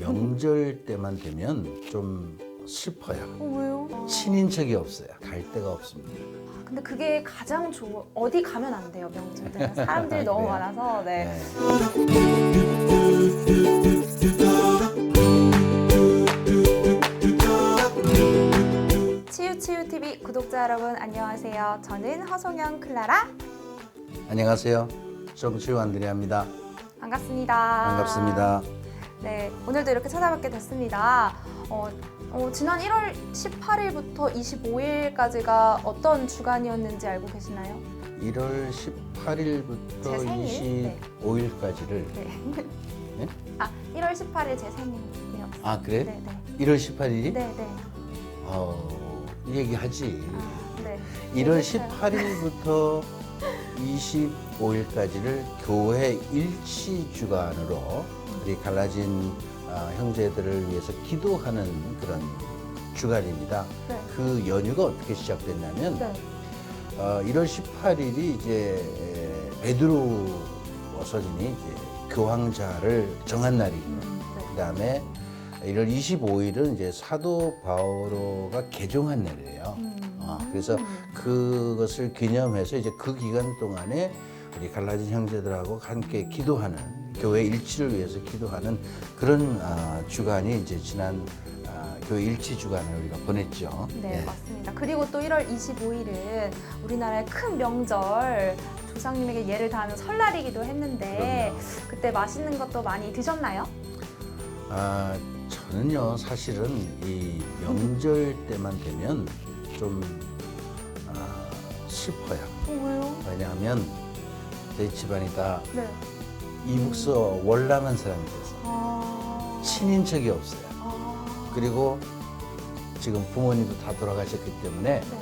명절 때만 되면 좀 슬퍼요. 왜요? 친인척이 없어요. 갈 데가 없습니다. 근데 그게 가장 어디 가면 안 돼요, 명절 때는. 사람들이 너무 그래요? 많아서. 네. 네. 치유치유TV 구독자 여러분 안녕하세요. 저는 허송영 클라라 안녕하세요. 정치유 안드레아입니다. 반갑습니다. 반갑습니다. 네, 오늘도 이렇게 찾아뵙게 됐습니다. 지난 1월 18일부터 25일까지가 어떤 주간이었는지 알고 계시나요? 1월 제 18일부터 생일? 25일까지를 네. 네? 1월 18일 제 생일이었어요. 아 그래? 네, 네. 1월 18일이? 네, 네. 얘기하지. 네. 1월 얘기했어요. 18일부터 25일까지를 교회 일치 주간으로 우리 갈라진 형제들을 위해서 기도하는 그런 주간입니다. 네. 그 연휴가 어떻게 시작됐냐면 네. 1월 18일이 이제 베드로 서신이 이제 교황자를 정한 날이고요. 네. 그다음에 1월 25일은 이제 사도 바오로가 개종한 날이에요. 그래서 그것을 기념해서 이제 그 기간 동안에 우리 갈라진 형제들하고 함께 기도하는 교회 일치를 위해서 기도하는 그런 주간이 이제 지난 교회 일치 주간을 우리가 보냈죠. 네, 맞습니다. 그리고 또 1월 25일은 우리나라의 큰 명절 조상님에게 예를 다하는 설날이기도 했는데 그럼요. 그때 맛있는 것도 많이 드셨나요? 저는요 사실은 이 명절 때만 되면 좀 슬퍼요. 왜요? 왜냐하면 저희 집안이 다 네. 이북서 월남한 사람이 돼서 친인척이 없어요. 그리고 지금 부모님도 다 돌아가셨기 때문에 네.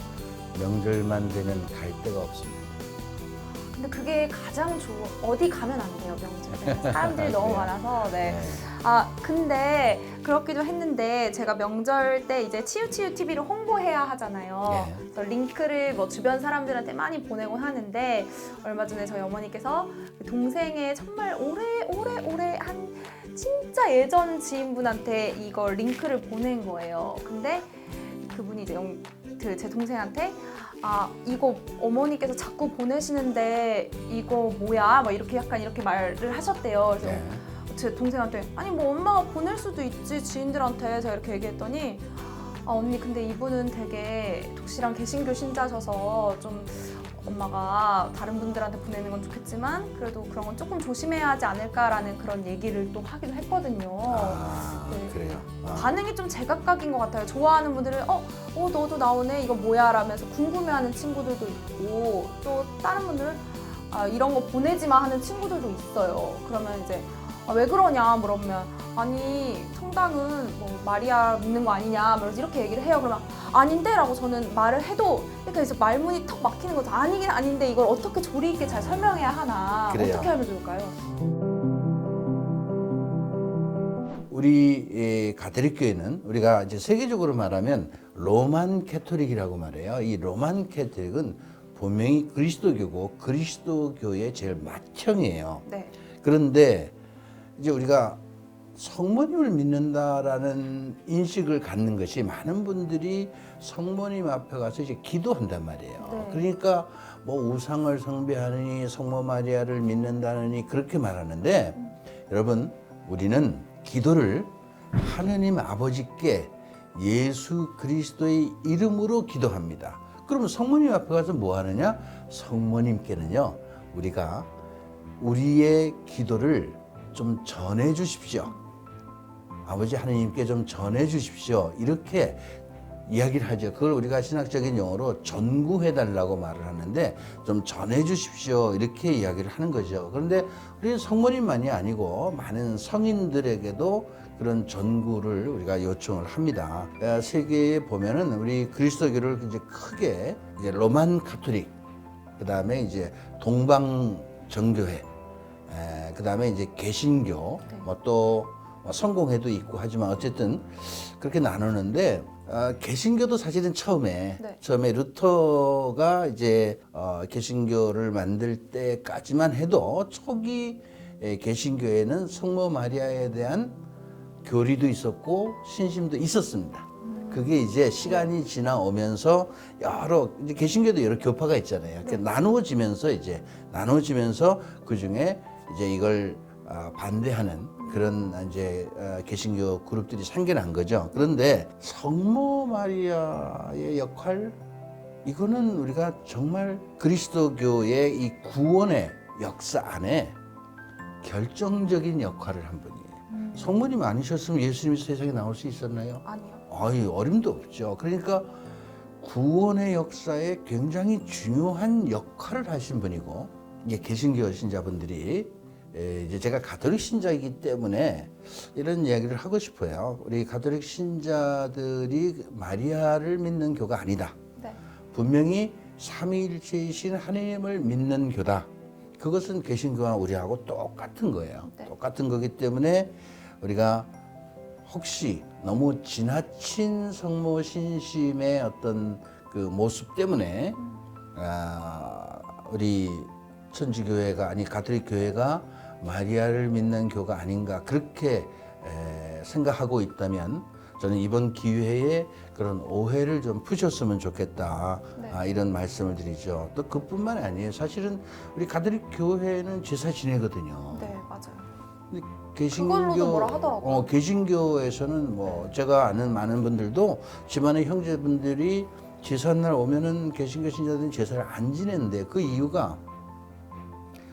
명절만 되면 갈 데가 없습니다. 근데 그게 가장 어디 가면 안 돼요, 명절에. 사람들이 너무 그래요? 많아서. 네. 네. 근데 그렇기도 했는데 제가 명절 때 이제 치유치유 TV를 홍보해야 하잖아요. 예. 그래서 링크를 뭐 주변 사람들한테 많이 보내곤 하는데 얼마 전에 저희 어머니께서 동생의 정말 오래 한 진짜 예전 지인분한테 이걸 링크를 보낸 거예요. 근데 그분이 이제 제 동생한테 이거 어머니께서 자꾸 보내시는데 이거 뭐야? 막 이렇게 약간 이렇게 말을 하셨대요. 그래서 네. 제 동생한테 아니 뭐 엄마가 보낼 수도 있지 지인들한테 제가 이렇게 얘기했더니 언니 근데 이분은 되게 독실한 개신교 신자셔서 좀 엄마가 다른 분들한테 보내는 건 좋겠지만 그래도 그런 건 조금 조심해야 하지 않을까라는 그런 얘기를 또 하기도 했거든요. 네. 그래요. 반응이 좀 제각각인 것 같아요. 좋아하는 분들은 너도 나오네 이거 뭐야 라면서 궁금해하는 친구들도 있고 또 다른 분들은 이런 거 보내지 마 하는 친구들도 있어요. 그러면 이제 왜 그러냐 물어보면 아니 성당은 뭐 마리아 믿는 거 아니냐 그래서 이렇게 얘기를 해요. 그러면 아닌데 라고 저는 말을 해도 이렇게 해서 말문이 턱 막히는 거죠. 아니긴 아닌데 이걸 어떻게 조리 있게 잘 설명해야 하나. 그래요. 어떻게 하면 좋을까요? 우리 가톨릭 교회는 우리가 이제 세계적으로 말하면 로만 캐토릭이라고 말해요. 이 로만 캐토릭은 분명히 그리스도교고 그리스도교의 제일 맏형이에요. 네. 그런데 이제 우리가 성모님을 믿는다라는 인식을 갖는 것이 많은 분들이 성모님 앞에 가서 이제 기도한단 말이에요. 네. 그러니까 뭐 우상을 숭배하느니 성모 마리아를 믿는다느니 그렇게 말하는데 여러분 우리는 기도를 하느님 아버지께 예수 그리스도의 이름으로 기도합니다. 그러면 성모님 앞에 가서 뭐 하느냐? 성모님께는요 우리가 우리의 기도를 좀 전해 주십시오. 아버지 하느님께 좀 전해 주십시오. 이렇게 이야기를 하죠. 그걸 우리가 신학적인 용어로 전구해 달라고 말을 하는데 좀 전해 주십시오. 이렇게 이야기를 하는 거죠. 그런데 우리 성모님만이 아니고 많은 성인들에게도 그런 전구를 우리가 요청을 합니다. 세계에 보면은 우리 그리스도교를 이제 크게 이제 로만 카톨릭, 그다음에 이제 동방 정교회, 그다음에 이제 개신교, 또 성공회도 있고 하지만 어쨌든 그렇게 나누는데 개신교도 사실은 처음에 루터가 이제 개신교를 만들 때까지만 해도 초기 개신교에는 성모 마리아에 대한 교리도 있었고 신심도 있었습니다. 그게 이제 시간이 지나오면서 여러 이제 개신교도 여러 교파가 있잖아요. 이렇게 나누어지면서 그 중에 이제 이걸 반대하는 그런 이제 개신교 그룹들이 생겨난 거죠. 그런데 성모 마리아의 역할 이거는 우리가 정말 그리스도교의 이 구원의 역사 안에 결정적인 역할을 한 분이에요. 성모님 아니셨으면 예수님이 세상에 나올 수 있었나요? 아니요. 어림도 없죠. 그러니까 구원의 역사에 굉장히 중요한 역할을 하신 분이고, 이게 개신교 신자분들이 이제 제가 가톨릭 신자이기 때문에 이런 이야기를 하고 싶어요. 우리 가톨릭 신자들이 마리아를 믿는 교가 아니다. 네. 분명히 삼위일체이신 하나님을 믿는 교다. 그것은 개신교와 우리하고 똑같은 거예요. 네. 똑같은 거기 때문에 우리가 혹시 너무 지나친 성모 신심의 어떤 그 모습 때문에 우리 천주교회가 아니 가톨릭 교회가 마리아를 믿는 교가 아닌가 그렇게 생각하고 있다면 저는 이번 기회에 그런 오해를 좀 푸셨으면 좋겠다. 네. 이런 말씀을 드리죠. 또 그뿐만 아니에요. 사실은 우리 가톨릭 교회는 제사 지내거든요. 네, 맞아요. 근데 그걸로도 뭐라 하더라고요. 개신교에서는 뭐 제가 아는 많은 분들도 집안의 형제분들이 제삿날 오면은 개신교 신자들은 제사를 안 지내는데 그 이유가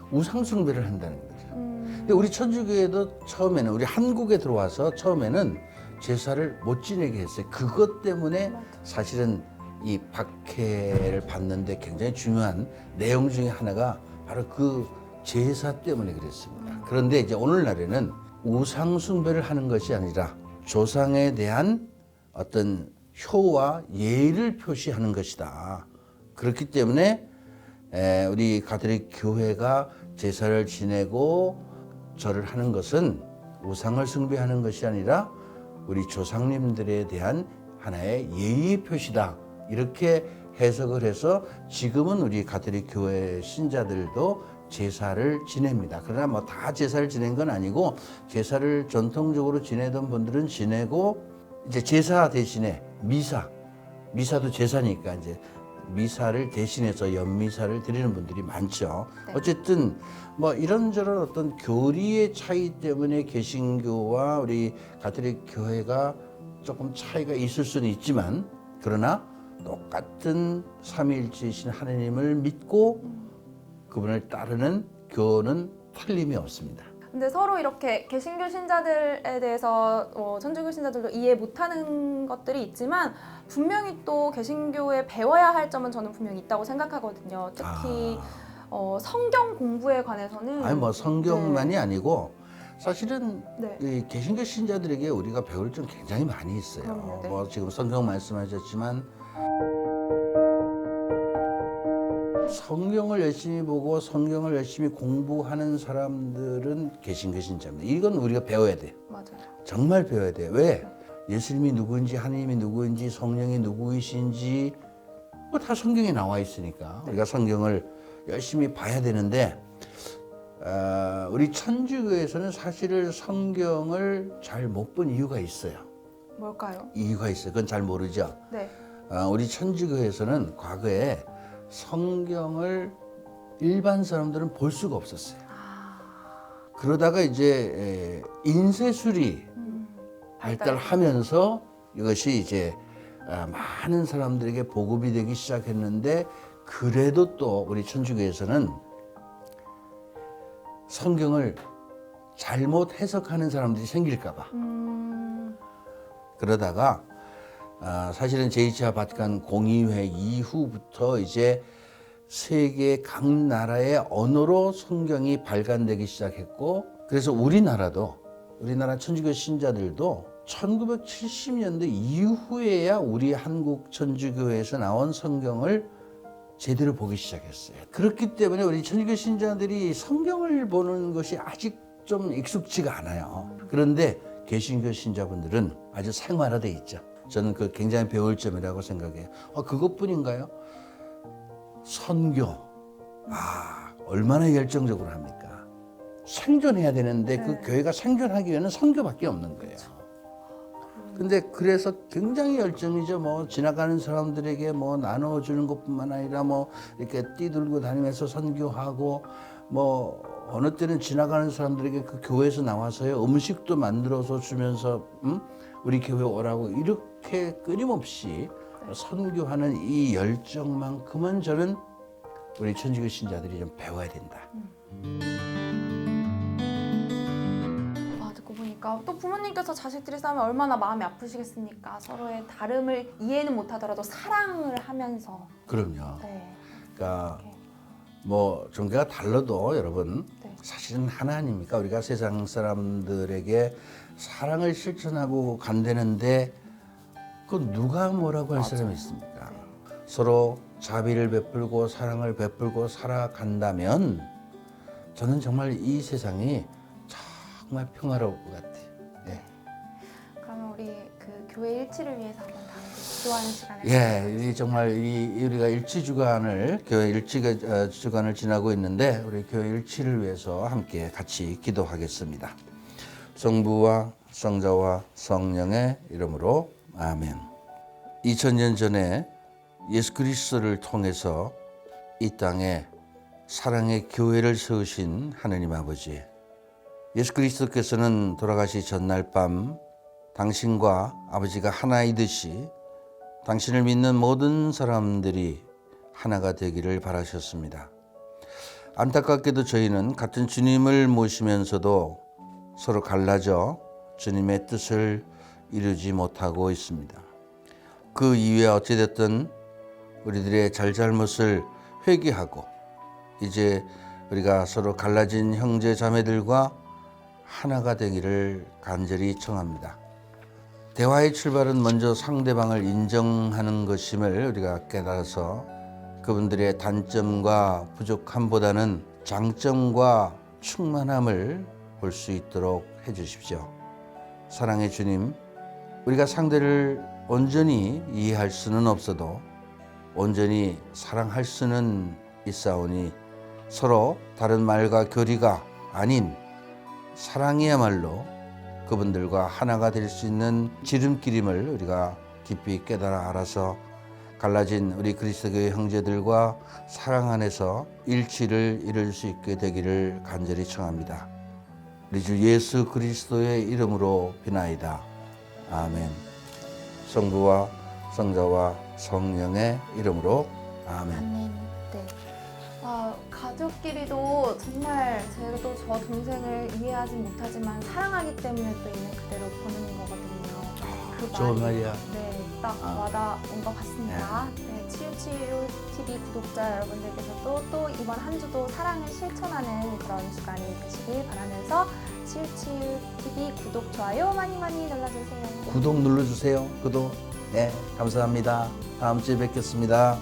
우상 숭배를 한다는 거죠. 근데 우리 천주교에도 처음에는 우리 한국에 들어와서 처음에는 제사를 못 지내게 했어요. 그것 때문에 사실은 이 박해를 받는데 굉장히 중요한 내용 중에 하나가 바로 그 제사 때문에 그랬습니다. 그런데 이제 오늘날에는 우상 숭배를 하는 것이 아니라 조상에 대한 어떤 효와 예의를 표시하는 것이다. 그렇기 때문에 우리 가톨릭 교회가 제사를 지내고 절을 하는 것은 우상을 숭배하는 것이 아니라 우리 조상님들에 대한 하나의 예의 표시다. 이렇게 해석을 해서 지금은 우리 가톨릭 교회 신자들도 제사를 지냅니다. 그러나 뭐 다 제사를 지낸 건 아니고 제사를 전통적으로 지내던 분들은 지내고 이제 제사 대신에 미사도 제사니까 이제 미사를 대신해서 연미사를 드리는 분들이 많죠. 네. 어쨌든 뭐 이런저런 어떤 교리의 차이 때문에 개신교와 우리 가톨릭 교회가 조금 차이가 있을 수는 있지만 그러나 똑같은 삼위일체이신 하나님을 믿고 그분을 따르는 교는 틀림이 없습니다. 근데 서로 이렇게 개신교 신자들에 대해서 천주교 신자들도 이해 못하는 것들이 있지만 분명히 또 개신교에 배워야 할 점은 저는 분명히 있다고 생각하거든요. 특히 성경 공부에 관해서는 아니 뭐 성경만이 아니고 사실은 네. 이 개신교 신자들에게 우리가 배울 점 굉장히 많이 있어요. 그럼요, 네. 뭐 지금 성경 말씀하셨지만 성경을 열심히 보고 성경을 열심히 공부하는 사람들은 개신교 신자입니다. 이건 우리가 배워야 돼요. 맞아요. 정말 배워야 돼요. 왜? 예수님이 누구인지 하나님이 누구인지 성령이 누구이신지 뭐 다 성경에 나와 있으니까 우리가 성경을 열심히 봐야 되는데 우리 천주교에서는 사실은 성경을 잘 못 본 이유가 있어요. 뭘까요? 이유가 있어요. 그건 잘 모르죠. 네. 우리 천주교에서는 과거에 성경을 일반 사람들은 볼 수가 없었어요. 그러다가 이제 인쇄술이 발달하면서 이것이 이제 많은 사람들에게 보급이 되기 시작했는데 그래도 또 우리 천주교에서는 성경을 잘못 해석하는 사람들이 생길까 봐 그러다가 사실은 제2차 바티칸 공의회 이후부터 이제 세계 각 나라의 언어로 성경이 발간되기 시작했고 그래서 우리나라 천주교 신자들도 1970년대 이후에야 우리 한국 천주교에서 나온 성경을 제대로 보기 시작했어요. 그렇기 때문에 우리 천주교 신자들이 성경을 보는 것이 아직 좀 익숙지가 않아요. 그런데 개신교 신자분들은 아주 생활화돼 있죠. 저는 그 굉장히 배울 점이라고 생각해요. 그것뿐인가요? 선교. 얼마나 열정적으로 합니까? 생존해야 되는데 그 교회가 생존하기 위해서는 선교밖에 없는 거예요. 근데 그래서 굉장히 열정이죠. 뭐 지나가는 사람들에게 뭐 나눠주는 것뿐만 아니라 뭐 이렇게 뛰들고 다니면서 선교하고 뭐 어느 때는 지나가는 사람들에게 그 교회에서 나와서요 음식도 만들어서 주면서 우리 교회 오라고 이렇게 끊임없이 선교하는 이 열정만큼은 저는 우리 천주교 신자들이 좀 배워야 된다. 듣고 보니까 또 부모님께서 자식들이 싸우면 얼마나 마음이 아프시겠습니까? 서로의 다름을 이해는 못하더라도 사랑을 하면서. 그럼요. 네. 그러니까 뭐 종교가 달라도 여러분 네. 사실은 하나 아닙니까? 우리가 세상 사람들에게 사랑을 실천하고 간다는데 그 누가 뭐라고 할 사람이 있습니까? 서로 자비를 베풀고 사랑을 베풀고 살아간다면 저는 정말 이 세상이 정말 평화로울 것 같아요. 예. 그러면 우리 그 교회 일치를 위해서 한번 다음에 기도하는 시간을 예, 이 정말 우리가 일치 주간을 교회 일치 주간을 지나고 있는데 우리 교회 일치를 위해서 함께 같이 기도하겠습니다. 성부와 성자와 성령의 이름으로 아멘. 2000년 전에 예수 그리스도를 통해서 이 땅에 사랑의 교회를 세우신 하느님 아버지, 예수 그리스도께서는 돌아가시 전날 밤 당신과 아버지가 하나이듯이 당신을 믿는 모든 사람들이 하나가 되기를 바라셨습니다. 안타깝게도 저희는 같은 주님을 모시면서도 서로 갈라져 주님의 뜻을 이루지 못하고 있습니다. 그 이후에 어찌됐든 우리들의 잘잘못을 회개하고 이제 우리가 서로 갈라진 형제 자매들과 하나가 되기를 간절히 청합니다. 대화의 출발은 먼저 상대방을 인정하는 것임을 우리가 깨달아서 그분들의 단점과 부족함보다는 장점과 충만함을 볼 수 있도록 해주십시오. 사랑의 주님, 우리가 상대를 온전히 이해할 수는 없어도 온전히 사랑할 수는 있사오니 서로 다른 말과 교리가 아닌 사랑이야말로 그분들과 하나가 될 수 있는 지름길임을 우리가 깊이 깨달아 알아서 갈라진 우리 그리스도교의 형제들과 사랑 안에서 일치를 이룰 수 있게 되기를 간절히 청합니다. 우리 주 예수 그리스도의 이름으로 비나이다. 아멘. 성부와 성자와 성령의 이름으로 아멘. 아멘. 네. 가족끼리도 정말 저도 저 동생을 이해하지 못하지만 사랑하기 때문에 또 있는 그대로 보내는 거거든요. 그 좋은 말이야. 네, 딱 와닿은 것 같습니다. 네, 치유치유 TV 구독자 여러분들께서도 또 이번 한 주도 사랑을 실천하는 그런 주간이 되시길 바라면서 치유치유 TV 구독, 좋아요 많이 많이 눌러주세요. 구독 눌러주세요. 구독. 네, 감사합니다. 다음 주에 뵙겠습니다.